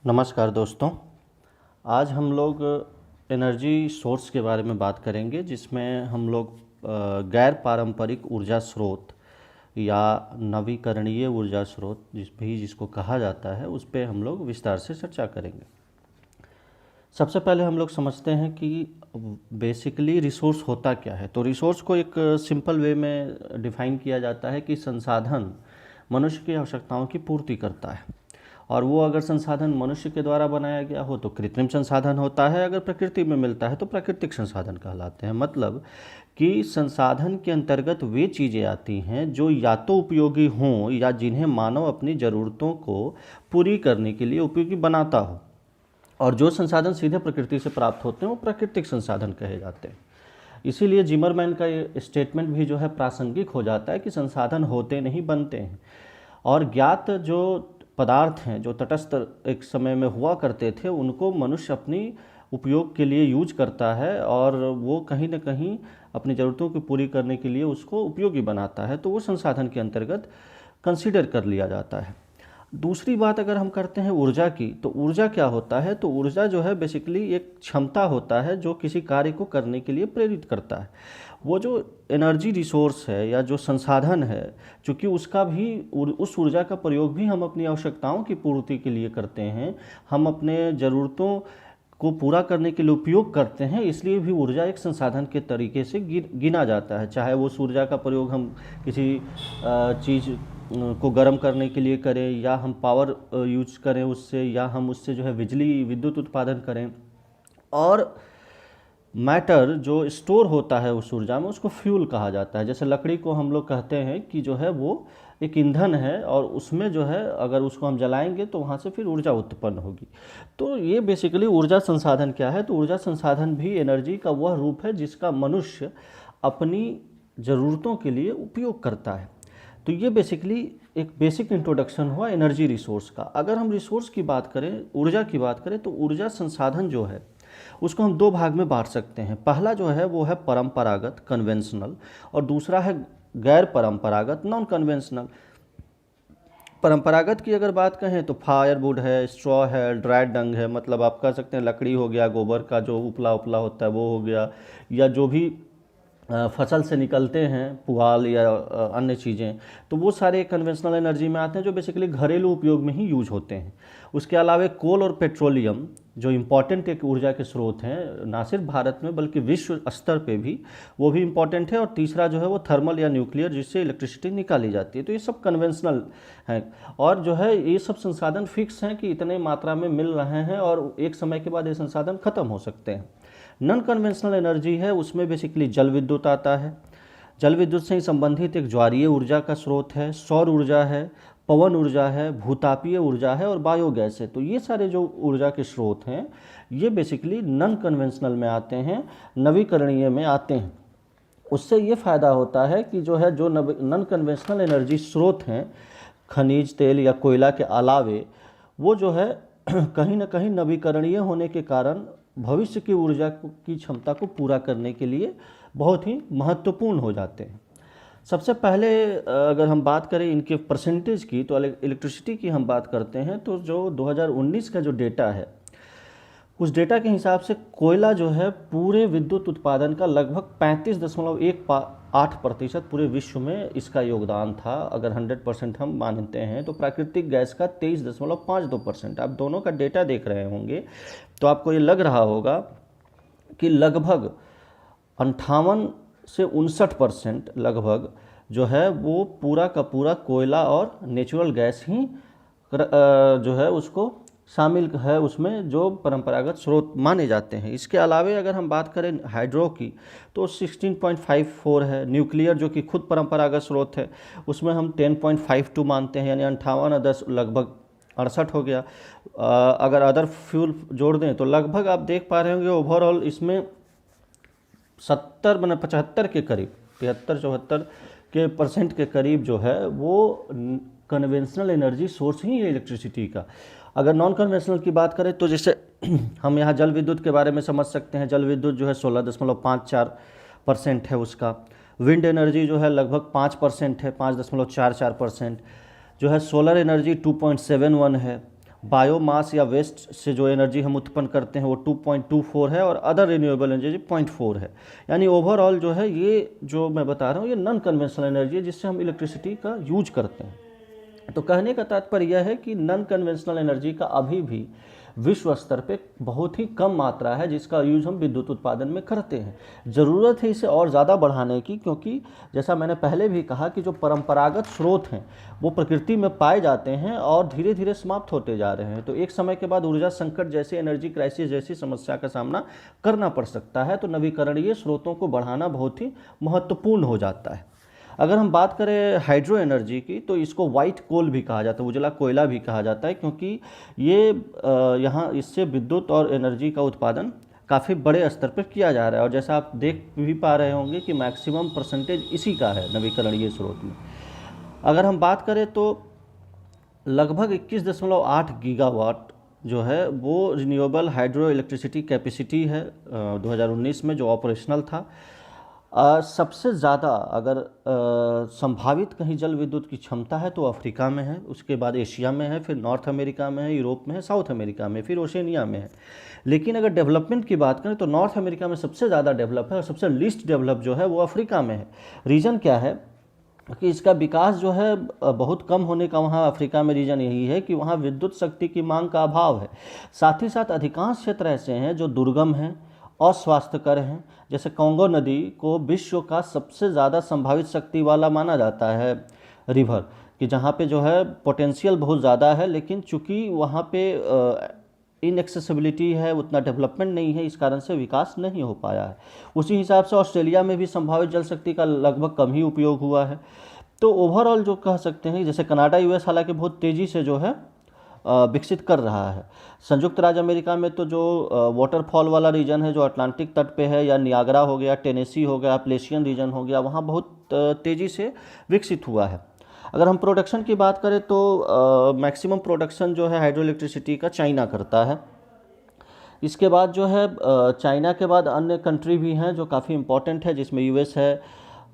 नमस्कार दोस्तों। आज हम लोग एनर्जी सोर्स के बारे में बात करेंगे, जिसमें हम लोग गैर पारंपरिक ऊर्जा स्रोत या नवीकरणीय ऊर्जा स्रोत जिसको कहा जाता है, उस पे हम लोग विस्तार से चर्चा करेंगे। सबसे पहले हम लोग समझते हैं कि बेसिकली रिसोर्स होता क्या है। तो रिसोर्स को एक सिंपल वे में डिफाइन किया जाता है कि संसाधन मनुष्य की आवश्यकताओं की पूर्ति करता है, और वो अगर संसाधन मनुष्य के द्वारा बनाया गया हो तो कृत्रिम संसाधन होता है, अगर प्रकृति में मिलता है तो प्राकृतिक संसाधन कहलाते हैं। मतलब कि संसाधन के अंतर्गत वे चीज़ें आती हैं जो या तो उपयोगी हों या जिन्हें मानव अपनी ज़रूरतों को पूरी करने के लिए उपयोगी बनाता हो, और जो संसाधन सीधे प्रकृति से प्राप्त होते हैं वो प्राकृतिक संसाधन कहे जाते हैं। इसीलिए जिमरमैन का ये स्टेटमेंट भी जो है प्रासंगिक हो जाता है कि संसाधन होते नहीं बनते हैं, और ज्ञात जो पदार्थ हैं जो तटस्थ एक समय में हुआ करते थे उनको मनुष्य अपनी उपयोग के लिए यूज करता है, और वो कहीं ना कहीं अपनी ज़रूरतों को पूरी करने के लिए उसको उपयोगी बनाता है, तो वो संसाधन के अंतर्गत कंसीडर कर लिया जाता है। दूसरी बात अगर हम करते हैं ऊर्जा की, तो ऊर्जा क्या होता है। तो ऊर्जा जो है बेसिकली एक क्षमता होता है जो किसी कार्य को करने के लिए प्रेरित करता है। वो जो एनर्जी रिसोर्स है या जो संसाधन है, चूँकि उसका भी उस ऊर्जा का प्रयोग भी हम अपनी आवश्यकताओं की पूर्ति के लिए करते हैं, हम अपने ज़रूरतों को पूरा करने के लिए उपयोग करते हैं, इसलिए भी ऊर्जा एक संसाधन के तरीके से गिना जाता है। चाहे वो उस ऊर्जा का प्रयोग हम किसी चीज़ को गर्म करने के लिए करें, या हम पावर यूज करें उससे, या हम उससे जो है विद्युत उत्पादन करें, और मैटर जो स्टोर होता है उस ऊर्जा में उसको फ्यूल कहा जाता है। जैसे लकड़ी को हम लोग कहते हैं कि जो है वो एक ईंधन है, और उसमें जो है अगर उसको हम जलाएंगे तो वहाँ से फिर ऊर्जा उत्पन्न होगी। तो ये बेसिकली ऊर्जा संसाधन क्या है। तो ऊर्जा संसाधन भी एनर्जी का वह रूप है जिसका मनुष्य अपनी ज़रूरतों के लिए उपयोग करता है। तो ये बेसिकली एक बेसिक इंट्रोडक्शन हुआ एनर्जी रिसोर्स का। अगर हम रिसोर्स की बात करें, ऊर्जा की बात करें, तो ऊर्जा संसाधन जो है उसको हम दो भाग में बांट सकते हैं। पहला जो है वो है परंपरागत कन्वेंशनल, और दूसरा है गैर परंपरागत नॉन कन्वेंशनल। परंपरागत की अगर बात कहें तो फायरवुड है, स्ट्रॉ है, ड्राई डंग है, मतलब आप कह सकते हैं लकड़ी हो गया, गोबर का जो उपला उपला होता है वो हो गया, या जो भी फसल से निकलते हैं पुआल या अन्य चीज़ें, तो वो सारे कन्वेंशनल एनर्जी में आते हैं जो बेसिकली घरेलू उपयोग में ही यूज होते हैं। उसके अलावा कोल और पेट्रोलियम जो इम्पॉर्टेंट एक ऊर्जा के स्रोत हैं, ना सिर्फ भारत में बल्कि विश्व स्तर पे भी, वो भी इम्पॉर्टेंट है। और तीसरा जो है वो थर्मल या न्यूक्लियर, जिससे इलेक्ट्रिसिटी निकाली जाती है। तो ये सब कन्वेंशनल हैं, और जो है ये सब संसाधन फिक्स हैं कि इतने मात्रा में मिल रहे हैं, और एक समय के बाद ये संसाधन खत्म हो सकते हैं। नॉन कन्वेंशनल एनर्जी है, उसमें बेसिकली जल विद्युत आता है। जल विद्युत से ही संबंधित एक ज्वारीय ऊर्जा का स्रोत है, सौर ऊर्जा है, पवन ऊर्जा है, भूतापीय ऊर्जा है, और बायोगैस है। तो ये सारे जो ऊर्जा के स्रोत हैं ये बेसिकली नॉन कन्वेंशनल में आते हैं, नवीकरणीय में आते हैं। उससे ये फ़ायदा होता है कि जो है जो नॉन कन्वेंशनल एनर्जी स्रोत हैं, खनिज तेल या कोयला के अलावे, वो जो है कहीं ना कहीं नवीकरणीय होने के कारण भविष्य की ऊर्जा की क्षमता को पूरा करने के लिए बहुत ही महत्वपूर्ण हो जाते हैं। सबसे पहले अगर हम बात करें इनके परसेंटेज की, तो इलेक्ट्रिसिटी की हम बात करते हैं, तो जो 2019 का जो डेटा है, उस डेटा के हिसाब से कोयला जो है पूरे विद्युत उत्पादन का लगभग 35.18% पूरे विश्व में इसका योगदान था। अगर 100% हम मानते हैं तो प्राकृतिक गैस का 23.52%। आप दोनों का डेटा देख रहे होंगे तो आपको ये लग रहा होगा कि लगभग 58 से 59% लगभग जो है वो पूरा का पूरा कोयला और नेचुरल गैस ही जो है उसको शामिल है उसमें, जो परंपरागत स्रोत माने जाते हैं। इसके अलावे अगर हम बात करें हाइड्रो की तो 16.54 है। न्यूक्लियर जो कि खुद परंपरागत स्रोत है उसमें हम 10.52 मानते हैं, यानी 58 लगभग 68 हो गया। अगर अदर फ्यूल जोड़ दें तो लगभग आप देख पा रहे होंगे ओवरऑल इसमें 75 के करीब, 73-74 के % के करीब जो है वो कन्वेंशनल एनर्जी सोर्स ही है इलेक्ट्रिसिटी का। अगर नॉन कन्वेंशनल की बात करें तो जैसे हम यहाँ जल विद्युत के बारे में समझ सकते हैं। जल विद्युत जो है 16.54% है उसका। विंड एनर्जी जो है लगभग 5% है, 5.44%। जो है सोलर एनर्जी 2.71 है, बायोमास या वेस्ट से जो एनर्जी हम उत्पन्न करते हैं वो 2.24 है और अदर रिन्यूएबल एनर्जी 0.4 है। यानी ओवरऑल जो है ये जो मैं बता रहा हूँ ये नॉन कन्वेंशनल एनर्जी है जिससे हम इलेक्ट्रिसिटी का यूज करते हैं। तो कहने का तात्पर्य यह है कि नॉन कन्वेंशनल एनर्जी का अभी भी विश्व स्तर पे बहुत ही कम मात्रा है जिसका यूज हम विद्युत उत्पादन में करते हैं। ज़रूरत है इसे और ज़्यादा बढ़ाने की, क्योंकि जैसा मैंने पहले भी कहा कि जो परंपरागत स्रोत हैं वो प्रकृति में पाए जाते हैं और धीरे धीरे समाप्त होते जा रहे हैं। तो एक समय के बाद ऊर्जा संकट जैसे एनर्जी क्राइसिस जैसी समस्या का सामना करना पड़ सकता है। तो नवीकरणीय स्रोतों को बढ़ाना बहुत ही महत्वपूर्ण हो जाता है। अगर हम बात करें हाइड्रो एनर्जी की तो इसको वाइट कोल भी कहा जाता है, उजला कोयला भी कहा जाता है, क्योंकि ये यहाँ इससे विद्युत और एनर्जी का उत्पादन काफ़ी बड़े स्तर पर किया जा रहा है। और जैसा आप देख भी पा रहे होंगे कि मैक्सिमम परसेंटेज इसी का है नवीकरणीय स्रोत में। अगर हम बात करें तो लगभग 21.8 गीगावाट जो है वो रिन्यूएबल हाइड्रो इलेक्ट्रिसिटी कैपेसिटी है 2019 में जो ऑपरेशनल था। सबसे ज़्यादा अगर संभावित कहीं जल विद्युत की क्षमता है तो अफ्रीका में है, उसके बाद एशिया में है, फिर नॉर्थ अमेरिका में है, यूरोप में है, साउथ अमेरिका में, फिर ओशनिया में है। लेकिन अगर डेवलपमेंट की बात करें तो नॉर्थ अमेरिका में सबसे ज़्यादा डेवलप है और सबसे लीस्ट डेवलप जो है वो अफ्रीका में है। रीज़न क्या है कि इसका विकास जो है बहुत कम होने का वहाँ अफ्रीका में रीज़न यही है कि वहाँ विद्युत शक्ति की मांग का अभाव है। साथ ही साथ अधिकांश क्षेत्र ऐसे हैं जो दुर्गम हैं, अस्वास्थ्यकर हैं। जैसे कांगो नदी को विश्व का सबसे ज़्यादा संभावित शक्ति वाला माना जाता है रिवर, कि जहाँ पे जो है पोटेंशियल बहुत ज़्यादा है, लेकिन चूँकि वहाँ पे इनएक्सेसिबिलिटी है, उतना डेवलपमेंट नहीं है, इस कारण से विकास नहीं हो पाया है। उसी हिसाब से ऑस्ट्रेलिया में भी संभावित जल शक्ति का लगभग कम ही उपयोग हुआ है। तो ओवरऑल जो कह सकते हैं, जैसे कनाडा यूएस हालांकि बहुत तेज़ी से जो है विकसित कर रहा है। संयुक्त राज्य अमेरिका में तो जो वाटरफॉल वाला रीजन है जो अटलांटिक तट पे है, या नियाग्रा हो गया, टेनेसी हो गया, एप्लेशियन रीजन हो गया, वहाँ बहुत तेज़ी से विकसित हुआ है। अगर हम प्रोडक्शन की बात करें तो मैक्सिमम प्रोडक्शन जो है हाइड्रो इलेक्ट्रिसिटी का चाइना करता है। इसके बाद जो है चाइना के बाद अन्य कंट्री भी हैं जो काफ़ी इम्पोर्टेंट है, जिसमें यूएस है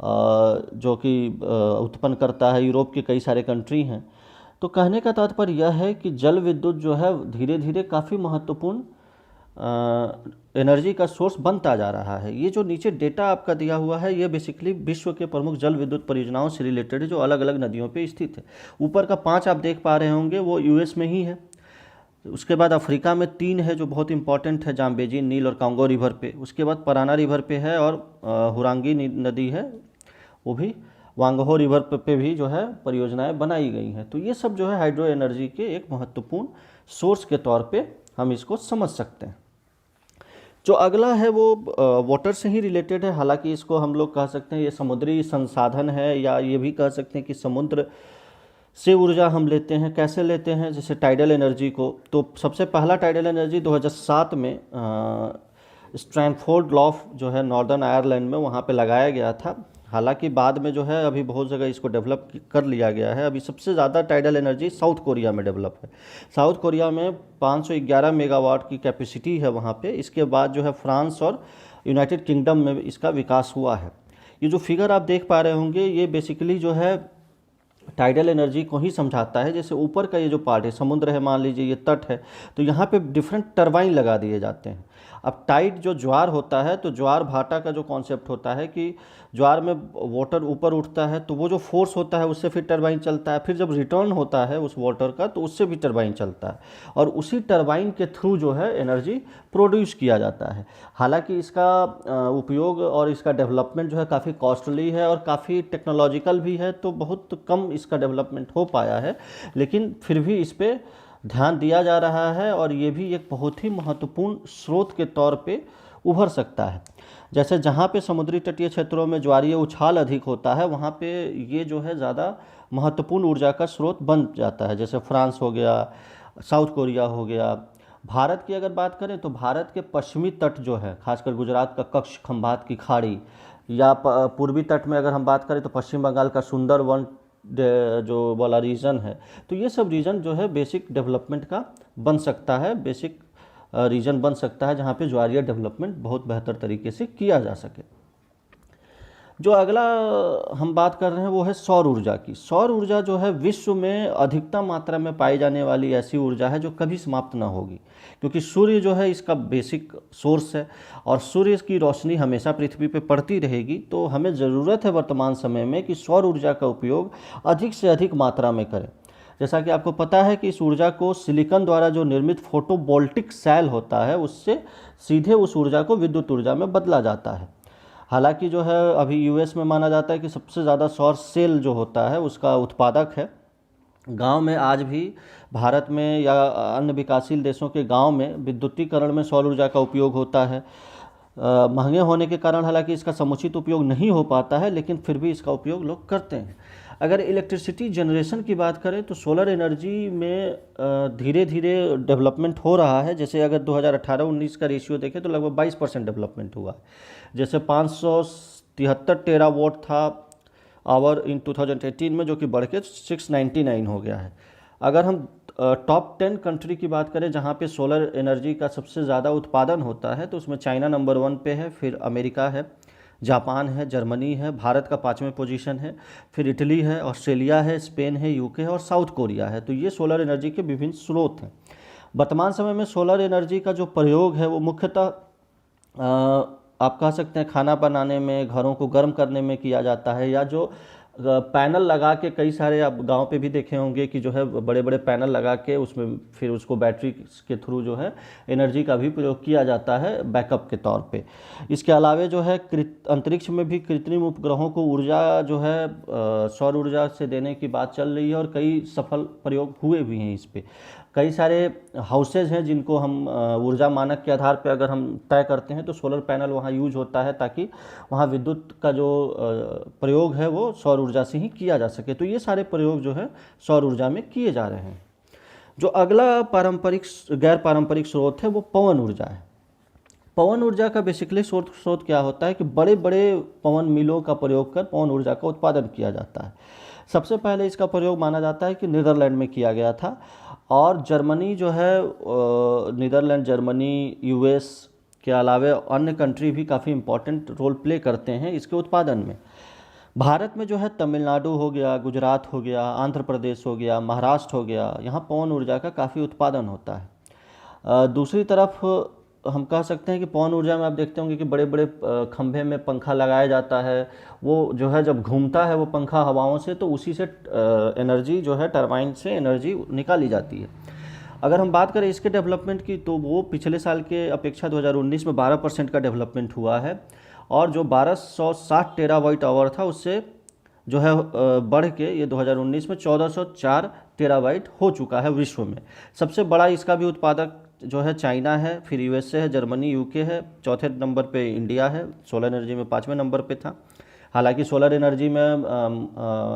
जो कि उत्पन्न करता है, यूरोप के कई सारे कंट्री हैं। तो कहने का तात्पर्य यह है कि जल विद्युत जो है धीरे धीरे काफ़ी महत्वपूर्ण एनर्जी का सोर्स बनता जा रहा है। ये जो नीचे डेटा आपका दिया हुआ है ये बेसिकली विश्व के प्रमुख जल विद्युत परियोजनाओं से रिलेटेड है जो अलग अलग नदियों पे स्थित है। ऊपर का 5 आप देख पा रहे होंगे वो यूएस में ही है। उसके बाद अफ्रीका में 3 है जो बहुत इंपॉर्टेंट है, जाम्बेजी, नील और कांगो रिवर पे। उसके बाद पराना रिवर पे है और हुरांगी नदी है, वो भी वांगहो रिवर पे भी जो है परियोजनाएं बनाई गई हैं। तो ये सब जो है हाइड्रो एनर्जी के एक महत्वपूर्ण सोर्स के तौर पे हम इसको समझ सकते हैं। जो अगला है वो वाटर से ही रिलेटेड है। हालांकि इसको हम लोग कह सकते हैं ये समुद्री संसाधन है, या ये भी कह सकते हैं कि समुद्र से ऊर्जा हम लेते हैं। कैसे लेते हैं? जैसे टाइडल एनर्जी को, तो सबसे पहला टाइडल एनर्जी 2007 में स्ट्रैनफोर्ड लॉफ जो है नॉर्दर्न आयरलैंड में वहाँ पे लगाया गया था। हालांकि बाद में जो है अभी बहुत जगह इसको डेवलप कर लिया गया है। अभी सबसे ज़्यादा टाइडल एनर्जी साउथ कोरिया में डेवलप है। साउथ कोरिया में 511 मेगावाट की कैपेसिटी है वहाँ पे। इसके बाद जो है फ्रांस और यूनाइटेड किंगडम में इसका विकास हुआ है। ये जो फिगर आप देख पा रहे होंगे ये बेसिकली जो है टाइडल एनर्जी को ही समझाता है। जैसे ऊपर का ये जो पार्ट है, समुद्र है, मान लीजिए ये तट है, तो यहाँ पे डिफरेंट टरबाइन लगा दिए जाते हैं। अब टाइड जो ज्वार होता है, तो ज्वार भाटा का जो कॉन्सेप्ट होता है कि ज्वार में वाटर ऊपर उठता है तो वो जो फोर्स होता है उससे फिर टरबाइन चलता है, फिर जब रिटर्न होता है उस वाटर का तो उससे भी टरबाइन चलता है, और उसी टरबाइन के थ्रू जो है एनर्जी प्रोड्यूस किया जाता है। हालांकि इसका उपयोग और इसका डेवलपमेंट जो है काफ़ी कॉस्टली है और काफ़ी टेक्नोलॉजिकल भी है, तो बहुत कम इसका डेवलपमेंट हो पाया है, लेकिन फिर भी इस पर ध्यान दिया जा रहा है और ये भी एक बहुत ही महत्वपूर्ण स्रोत के तौर पे उभर सकता है। जैसे जहाँ पे समुद्री तटीय क्षेत्रों में ज्वारीय उछाल अधिक होता है वहाँ पे ये जो है ज़्यादा महत्वपूर्ण ऊर्जा का स्रोत बन जाता है। जैसे फ्रांस हो गया, साउथ कोरिया हो गया। भारत की अगर बात करें तो भारत के पश्चिमी तट जो है, खासकर गुजरात का कच्छ, खंभात की खाड़ी, या पूर्वी तट में अगर हम बात करें तो पश्चिम बंगाल का सुंदरवन जो वाला रीजन है, तो ये सब रीजन जो है बेसिक डेवलपमेंट का बन सकता है, बेसिक रीजन बन सकता है जहाँ पे ज्वारीय डेवलपमेंट बहुत बेहतर तरीके से किया जा सके। जो अगला हम बात कर रहे हैं वो है सौर ऊर्जा की। सौर ऊर्जा जो है विश्व में अधिकतम मात्रा में पाई जाने वाली ऐसी ऊर्जा है जो कभी समाप्त ना होगी, क्योंकि सूर्य जो है इसका बेसिक सोर्स है और सूर्य की रोशनी हमेशा पृथ्वी पे पड़ती रहेगी। तो हमें ज़रूरत है वर्तमान समय में कि सौर ऊर्जा का उपयोग अधिक से अधिक मात्रा में करें। जैसा कि आपको पता है कि इस ऊर्जा को सिलिकॉन द्वारा जो निर्मित फोटोवोल्टिक सेल होता है उससे सीधे उस ऊर्जा को विद्युत ऊर्जा में बदला जाता है। हालांकि जो है अभी यूएस में माना जाता है कि सबसे ज़्यादा सौर सेल जो होता है उसका उत्पादक है। गांव में आज भी भारत में या अन्य विकासशील देशों के गांव में विद्युतीकरण में सौर ऊर्जा का उपयोग होता है। महंगे होने के कारण हालांकि इसका समुचित उपयोग नहीं हो पाता है, लेकिन फिर भी इसका उपयोग लोग करते हैं। अगर इलेक्ट्रिसिटी जनरेशन की बात करें तो सोलर एनर्जी में धीरे धीरे डेवलपमेंट हो रहा है। जैसे अगर 2018-19 का रेशियो देखें तो लगभग 22% डेवलपमेंट हुआ है। जैसे 573 टेरावाट था आवर इन 2018 में, जो कि बढ़ के 699 हो गया है। अगर हम टॉप 10 कंट्री की बात करें जहां पे सोलर एनर्जी का सबसे ज़्यादा उत्पादन होता है तो उसमें चाइना नंबर 1 पे है, फिर अमेरिका है, जापान है, जर्मनी है, भारत का 5वें पोजीशन है, फिर इटली है, ऑस्ट्रेलिया है, स्पेन है, यूके है और साउथ कोरिया है। तो ये सोलर एनर्जी के विभिन्न स्रोत हैं। वर्तमान समय में सोलर एनर्जी का जो प्रयोग है वो मुख्यतः आप कह सकते हैं खाना बनाने में, घरों को गर्म करने में किया जाता है, या जो पैनल लगा के, कई सारे आप गांव पे भी देखे होंगे कि जो है बड़े बड़े पैनल लगा के उसमें फिर उसको बैटरी के थ्रू जो है एनर्जी का भी प्रयोग किया जाता है बैकअप के तौर पे। इसके अलावा जो है अंतरिक्ष में भी कृत्रिम उपग्रहों को ऊर्जा जो है सौर ऊर्जा से देने की बात चल रही है और कई सफल प्रयोग हुए भी हैं इस पे। कई सारे हाउसेज हैं जिनको हम ऊर्जा मानक के आधार पर अगर हम तय करते हैं तो सोलर पैनल वहाँ यूज होता है ताकि वहाँ विद्युत का जो प्रयोग है वो सौर ऊर्जा से ही किया जा सके। तो ये सारे प्रयोग जो है सौर ऊर्जा में किए जा रहे हैं। जो अगला गैर पारंपरिक स्रोत है वो पवन ऊर्जा है। पवन ऊर्जा का बेसिकली स्रोत क्या होता है कि बड़े बड़े पवन मिलों का प्रयोग कर पवन ऊर्जा का उत्पादन किया जाता है। सबसे पहले इसका प्रयोग माना जाता है कि नीदरलैंड में किया गया था, और जर्मनी जो है नीदरलैंड, जर्मनी, यूएस के अलावा अन्य कंट्री भी काफ़ी इम्पोर्टेंट रोल प्ले करते हैं इसके उत्पादन में। भारत में जो है तमिलनाडु हो गया, गुजरात हो गया, आंध्र प्रदेश हो गया, महाराष्ट्र हो गया, यहाँ पवन ऊर्जा का काफ़ी उत्पादन होता है। दूसरी तरफ हम कह सकते हैं कि पवन ऊर्जा में आप देखते होंगे कि बड़े बड़े खंभे में पंखा लगाया जाता है। वो जो है जब घूमता है वो पंखा हवाओं से, तो उसी से एनर्जी जो है टरबाइन से एनर्जी निकाली जाती है। अगर हम बात करें इसके डेवलपमेंट की तो वो पिछले साल के अपेक्षा 2019 में 12% का डेवलपमेंट हुआ है, और जो 1260 टेरावाट आवर था उससे जो है बढ़ के ये 2019 में 1404 टेरावाट हो चुका है विश्व में। सबसे बड़ा इसका भी उत्पादक जो है चाइना है, फिर यूएसए है, जर्मनी, यूके है, चौथे नंबर पे इंडिया है, सोलर एनर्जी में 5वें नंबर पे था। हालांकि सोलर एनर्जी में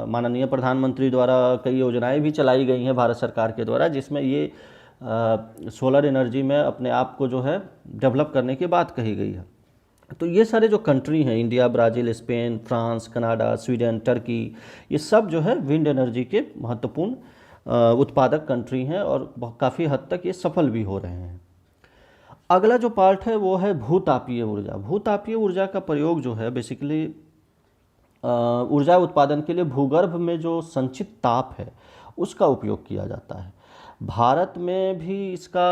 माननीय प्रधानमंत्री द्वारा कई योजनाएं भी चलाई गई हैं भारत सरकार के द्वारा, जिसमें ये सोलर एनर्जी में अपने आप को जो है डेवलप करने की बात कही गई है। तो ये सारे जो कंट्री हैं, India, Brazil, Spain, France, Canada, Sweden, Turkey, ये सब जो है विंड एनर्जी के महत्वपूर्ण उत्पादक कंट्री हैं और काफ़ी हद तक ये सफल भी हो रहे हैं। अगला जो पार्ट है वो है भूतापीय ऊर्जा। भूतापीय ऊर्जा का प्रयोग जो है बेसिकली ऊर्जा उत्पादन के लिए भूगर्भ में जो संचित ताप है उसका उपयोग किया जाता है। भारत में भी इसका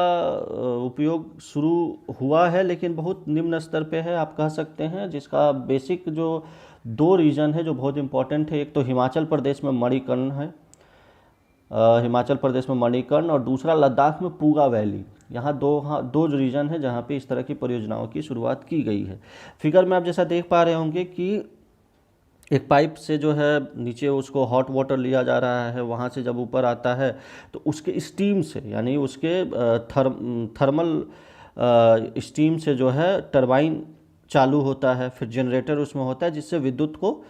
उपयोग शुरू हुआ है, लेकिन बहुत निम्न स्तर पे है आप कह सकते हैं। जिसका बेसिक जो 2 रीजन है जो बहुत इम्पोर्टेंट है, एक तो हिमाचल प्रदेश में मणिकर्ण है, हिमाचल प्रदेश में मणिकर्ण, और दूसरा लद्दाख में पूगा वैली। यहाँ दो रीजन है जहाँ पे इस तरह की परियोजनाओं की शुरुआत की गई है। फिगर में आप जैसा देख पा रहे होंगे कि एक पाइप से जो है नीचे उसको हॉट वाटर लिया जा रहा है, वहाँ से जब ऊपर आता है तो उसके स्टीम से, यानी उसके थर्मल स्टीम से जो है टरबाइन चालू होता है, फिर जनरेटर उसमें होता है जिससे विद्युत को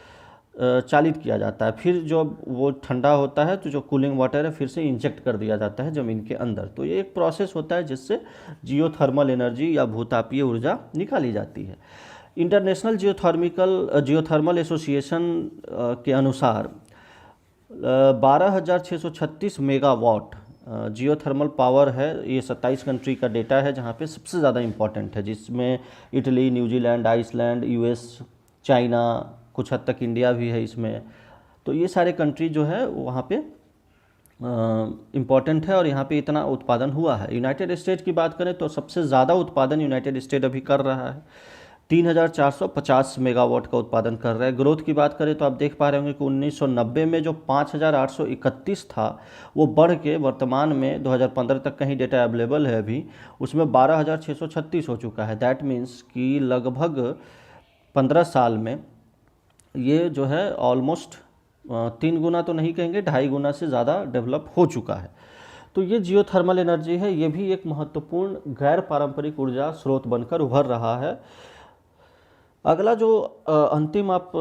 चालित किया जाता है। फिर जो वो ठंडा होता है तो जो कूलिंग वाटर है फिर से इंजेक्ट कर दिया जाता है ज़मीन के अंदर। तो ये एक प्रोसेस होता है जिससे जियोथर्मल एनर्जी या भूतापीय ऊर्जा निकाली जाती है। इंटरनेशनल जियोथर्मल एसोसिएशन के अनुसार 12,636 मेगावाट जियोथर्मल पावर है। ये 27 कंट्री का डेटा है जहाँ पे सबसे ज़्यादा इम्पॉर्टेंट है, जिसमें Italy, New Zealand, Iceland, US, China, कुछ हद तक इंडिया भी है इसमें। तो ये सारे कंट्री जो है वहाँ पे इम्पॉर्टेंट है और यहाँ पे इतना उत्पादन हुआ है। यूनाइटेड स्टेट की बात करें तो सबसे ज़्यादा उत्पादन यूनाइटेड स्टेट अभी कर रहा है, 3450 मेगावाट का उत्पादन कर रहा है। ग्रोथ की बात करें तो आप देख पा रहे होंगे कि 1990 में जो 5831 था वो बढ़ के वर्तमान में 2015 तक कहीं डेटा अवेलेबल है अभी, उसमें 12636 हो चुका है। दैट मीन्स कि लगभग 15 साल में ये जो है ऑलमोस्ट 3 गुना तो नहीं कहेंगे, 2.5 गुना से ज़्यादा डेवलप हो चुका है। तो ये जियोथर्मल एनर्जी है, ये भी एक महत्वपूर्ण गैर पारंपरिक ऊर्जा स्रोत बनकर उभर रहा है। अगला जो अंतिम आप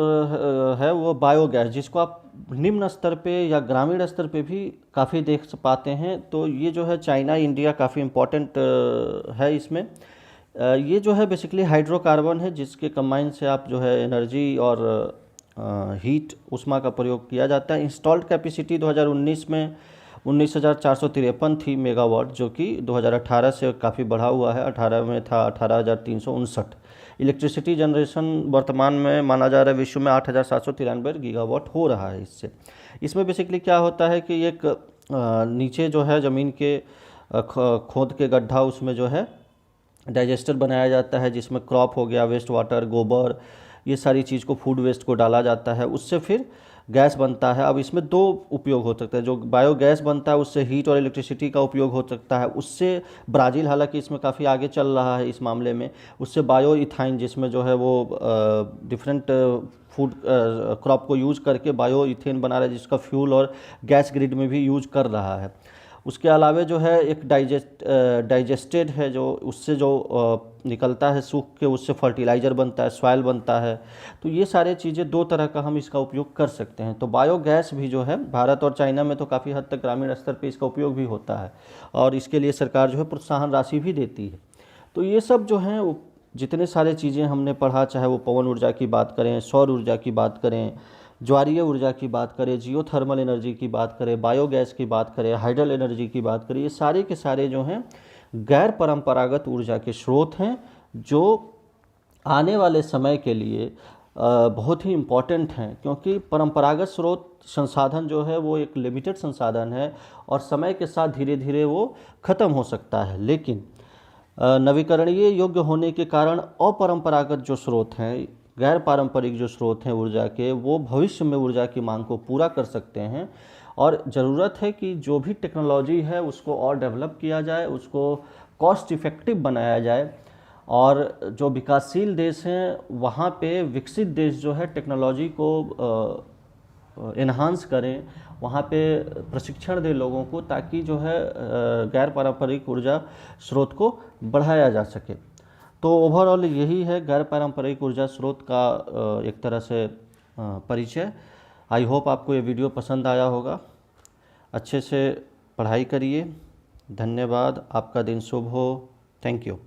है वो बायोगैस, जिसको आप निम्न स्तर पे या ग्रामीण स्तर पे भी काफ़ी देख पाते हैं। तो ये जो है चाइना इंडिया काफ़ी इम्पोर्टेंट है इसमें। ये जो है बेसिकली हाइड्रोकार्बन है, जिसके कंबाइन से आप जो है एनर्जी और हीट उष्मा का प्रयोग किया जाता है। इंस्टॉल्ड कैपेसिटी 2019 में 19,453 थी मेगावाट, जो कि 2018 से काफ़ी बढ़ा हुआ है। 18 में था 18,359। इलेक्ट्रिसिटी जनरेशन वर्तमान में माना जा रहा है विश्व में 8,793 गीगावाट हो रहा है इससे। इसमें बेसिकली क्या होता है कि एक नीचे जो है ज़मीन के खोद के गड्ढा, उसमें जो है डाइजेस्टर बनाया जाता है, जिसमें क्रॉप हो गया, वेस्ट वाटर, गोबर, ये सारी चीज़ को, फूड वेस्ट को डाला जाता है, उससे फिर गैस बनता है। अब इसमें दो उपयोग हो सकते हैं। जो बायोगैस बनता है उससे हीट और इलेक्ट्रिसिटी का उपयोग हो सकता है। उससे ब्राज़ील हालांकि इसमें काफ़ी आगे चल रहा है इस मामले में। उससे बायो इथाइन, जिसमें जो है वो डिफरेंट फूड क्रॉप को यूज़ करके बायो इथेन बना रहा है, जिसका फ्यूल और गैस ग्रिड में भी यूज कर रहा है। उसके अलावा जो है एक डाइजेस्टेड है, जो उससे जो निकलता है सूख के, उससे फर्टिलाइज़र बनता है, सॉइल बनता है। तो ये सारे चीज़ें दो तरह का हम इसका उपयोग कर सकते हैं। तो बायोगैस भी जो है भारत और चाइना में तो काफ़ी हद तक ग्रामीण स्तर पे इसका उपयोग भी होता है और इसके लिए सरकार जो है प्रोत्साहन राशि भी देती है। तो ये सब जो हैं जितने सारे चीज़ें हमने पढ़ा, चाहे वो पवन ऊर्जा की बात करें, सौर ऊर्जा की बात करें, ज्वारीय ऊर्जा की बात करें, जियोथर्मल एनर्जी की बात करें, बायोगैस की बात करें, हाइडल एनर्जी की बात करें, ये सारे के सारे जो हैं गैर परंपरागत ऊर्जा के स्रोत हैं, जो आने वाले समय के लिए बहुत ही इम्पॉर्टेंट हैं। क्योंकि परंपरागत स्रोत संसाधन जो है वो एक लिमिटेड संसाधन है और समय के साथ धीरे धीरे वो ख़त्म हो सकता है। लेकिन नवीकरणीय योग्य होने के कारण अपरंपरागत जो स्रोत हैं, गैर पारंपरिक जो स्रोत हैं ऊर्जा के, वो भविष्य में ऊर्जा की मांग को पूरा कर सकते हैं। और ज़रूरत है कि जो भी टेक्नोलॉजी है उसको और डेवलप किया जाए, उसको कॉस्ट इफ़ेक्टिव बनाया जाए। और जो विकासशील देश हैं वहाँ पे विकसित देश जो है टेक्नोलॉजी को एनहांस करें, वहाँ पे प्रशिक्षण दें लोगों को, ताकि जो है गैर पारंपरिक ऊर्जा स्रोत को बढ़ाया जा सके। तो ओवरऑल यही है गैर पारंपरिक ऊर्जा स्रोत का एक तरह से परिचय। आई होप आपको ये वीडियो पसंद आया होगा। अच्छे से पढ़ाई करिए। धन्यवाद। आपका दिन शुभ हो। Thank you.